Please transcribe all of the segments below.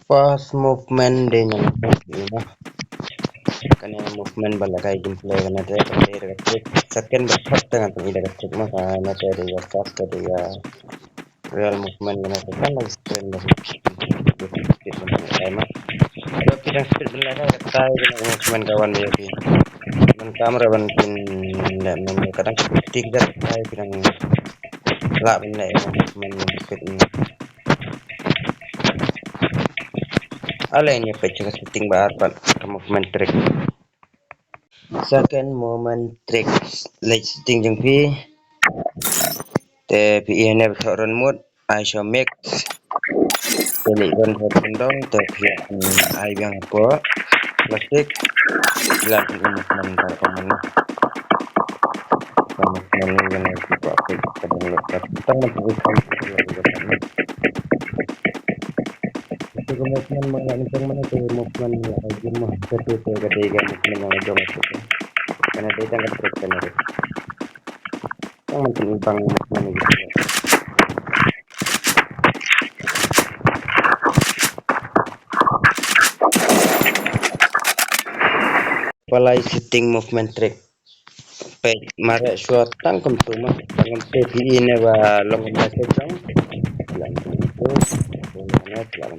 pas movement de yang ini karena movement bala kayak gameplay karena dia kan dia second berkat dengan tidak kecil maka nanti ada ya fast ada ya real movement karena itu kan lagi screen lagi speed mana ada kita speed benar kan tahu dengan movement kawan dia sih dan kamera bantin dan kadang speed kita tahu dengan lah benar movement speed ini ala ini pecah setting barat movement trick second movement trick like setting jeng pi te pi ini run mode I shall make jadi run dong te pi ai yang apa plastik jelas movement performance movement yang kita kadang lekat kita menentukan itu movement mana itu movement yang mah satu ketiga movement yang jauh karena dia sangat terkenal yang menentang movement gitu Palai setting movement trick pek mare suat tangkem tuma tangkem tepi ini ba long masa jang lang itu mana lang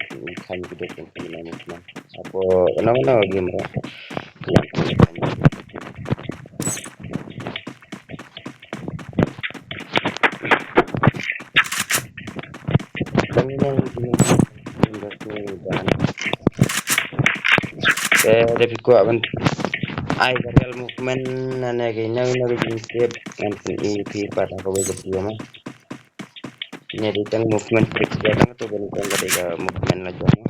kan gede kan movement apa kenapa gimana dari kuat kan ai real movement nana kayaknya ini jinsip nanti EP pada kau dia mah ini di tang movement trick sekarang tuh bukan ketika movement aja